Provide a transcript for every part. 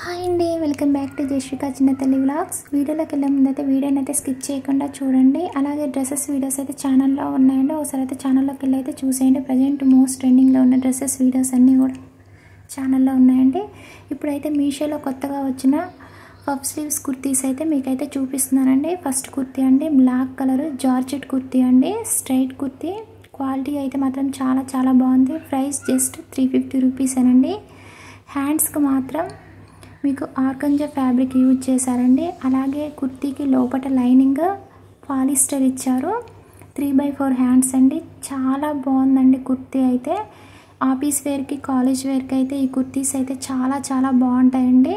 Hi అండి, welcome back to Jashvika చిన్న తల్లి వ్లాగ్స్. వీడియోలోకి వెళ్ళే ముందైతే వీడియోని అయితే స్కిప్ చేయకుండా చూడండి. అలాగే డ్రెస్సెస్ వీడియోస్ అయితే ఛానల్లో ఉన్నాయండి, ఒకసారి అయితే ఛానల్లోకి వెళ్ళి అయితే చూసేయండి. ప్రజెంట్ మోస్ట్ ట్రెండింగ్లో ఉన్న డ్రెస్సెస్ వీడియోస్ అన్నీ కూడా ఛానల్లో ఉన్నాయండి. ఇప్పుడైతే మీషోలో కొత్తగా వచ్చిన పఫ్ స్లీవ్స్ కుర్తీస్ అయితే మీకైతే చూపిస్తున్నానండి. ఫస్ట్ కుర్తీ అండి, బ్లాక్ కలర్ జార్జెట్ కుర్తీ అండి, స్ట్రైట్ కుర్తీ. క్వాలిటీ అయితే మాత్రం చాలా బాగుంది. Price just 350 రూపీసేనండి. హ్యాండ్స్కి మాత్రం మీకు ఆర్గంజా ఫ్యాబ్రిక్ యూజ్ చేశారండి. అలాగే కుర్తీకి లోపల లైనింగ్ పాలిస్టర్ ఇచ్చారు. 3/4 హ్యాండ్స్ అండి. చాలా బాగుందండి కుర్తీ అయితే. ఆఫీస్ వేర్కి, కాలేజ్ వేర్కి అయితే ఈ కుర్తీస్ అయితే చాలా బాగుంటాయండి.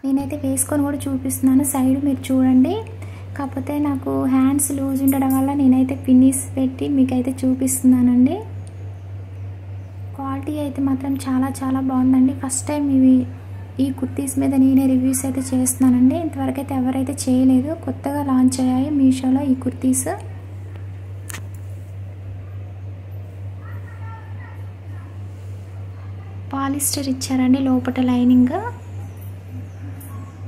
నేనైతే వేసుకొని కూడా చూపిస్తున్నాను, సైడ్ మీరు చూడండి. కాకపోతే నాకు హ్యాండ్స్ లూజ్ ఉండడం వల్ల నేనైతే పిన్నిస్ పెట్టి మీకైతే చూపిస్తున్నానండి. క్వాలిటీ అయితే మాత్రం చాలా బాగుందండి. ఫస్ట్ టైం ఈ కుర్తీస్ మీద నేనే రివ్యూస్ అయితే చేస్తున్నానండి. ఇంతవరకు అయితే ఎవరైతే చేయలేదు. కొత్తగా లాంచ్ అయ్యాయి మీషోలో ఈ కుర్తీస్. పాలిస్టర్ ఇచ్చారండి లోపల లైనింగ్.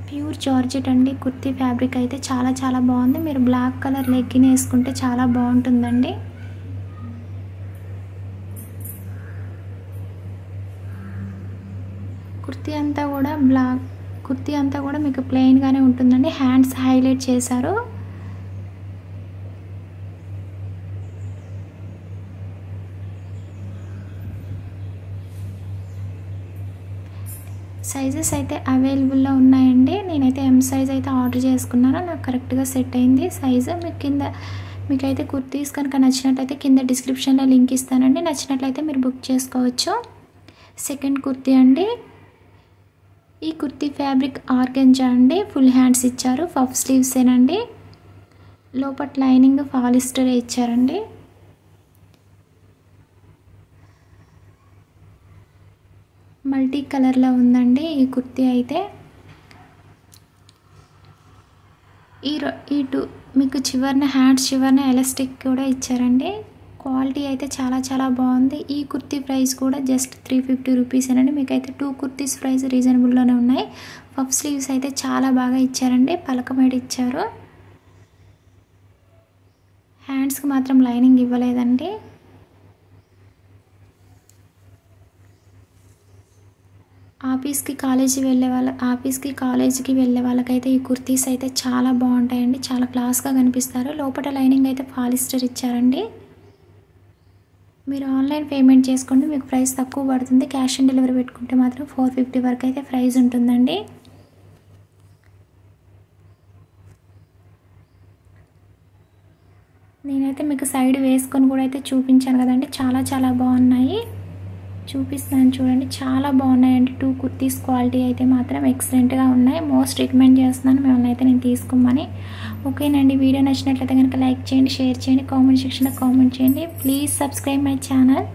ప్యూర్ జార్జెట్ అండి కుర్తీ ఫ్యాబ్రిక్ అయితే చాలా బాగుంది. మీరు బ్లాక్ కలర్ లెగ్గిన్ వేసుకుంటే చాలా బాగుంటుందండి. కుర్తీ అంతా కూడా మీకు ప్లెయిన్గానే ఉంటుందండి. హ్యాండ్స్ హైలైట్ చేశారు. సైజెస్ అయితే అవైలబుల్లో ఉన్నాయండి. నేనైతే ఎం సైజ్ అయితే ఆర్డర్ చేసుకున్నాను. నాకు కరెక్ట్గా సెట్ అయింది సైజు. మీకైతే కుర్తీస్ కనుక నచ్చినట్లయితే కింద డిస్క్రిప్షన్లో లింక్ ఇస్తానండి. నచ్చినట్లయితే మీరు బుక్ చేసుకోవచ్చు. సెకండ్ కుర్తీ అండి. ఈ కుర్తీ ఫ్యాబ్రిక్ ఆర్గంజా అండి. ఫుల్ హ్యాండ్స్ ఇచ్చారు. పఫ్ స్లీవ్సేనండి. లోపల లైనింగ్ పాలిస్టర్ ఇచ్చారండి. మల్టీ కలర్లో ఉందండి ఈ కుర్తీ అయితే. మీకు హ్యాండ్స్ చివరన ఎలాస్టిక్ కూడా ఇచ్చారండి. క్వాలిటీ అయితే చాలా బాగుంది. ఈ కుర్తీ ప్రైస్ కూడా జస్ట్ 350 రూపీసేనండి. మీకైతే 2 కుర్తీస్ ప్రైస్ రీజనబుల్లోనే ఉన్నాయి. పఫ్ స్లీవ్స్ అయితే చాలా బాగా ఇచ్చారండి. పలకమేడ ఇచ్చారు. హ్యాండ్స్కి మాత్రం లైనింగ్ ఇవ్వలేదండి. ఆఫీస్కి కాలేజీకి వెళ్ళే వాళ్ళకైతే ఈ కుర్తీస్ అయితే చాలా బాగుంటాయండి. చాలా క్లాస్గా కనిపిస్తారు. లోపల లైనింగ్ అయితే పాలిస్టర్ ఇచ్చారండి. మీరు ఆన్లైన్ పేమెంట్ చేసుకోండి, మీకు ప్రైస్ తక్కువ పడుతుంది. క్యాష్ ఆన్ డెలివరీ పెట్టుకుంటే మాత్రం 450 వరకు అయితే ప్రైస్ ఉంటుందండి. నేనైతే మీకు సైడ్ వేసుకొని కూడా అయితే చూపించాను కదండి. చాలా బాగున్నాయి. చూపిస్తాను చూడండి. చాలా బాగున్నాయండి. 2 కుర్తీస్ క్వాలిటీ అయితే మాత్రం ఎక్సలెంట్గా ఉన్నాయి. మోస్ట్ రికమెండ్ చేస్తున్నాను మిమ్మల్ని అయితే నేను తీసుకోమని. ఓకేనండి. వీడియో నచ్చినట్లయితే కనుక లైక్ చేయండి, షేర్ చేయండి, కామెంట్ సెక్షన్లో కామెంట్ చేయండి. Please subscribe my channel.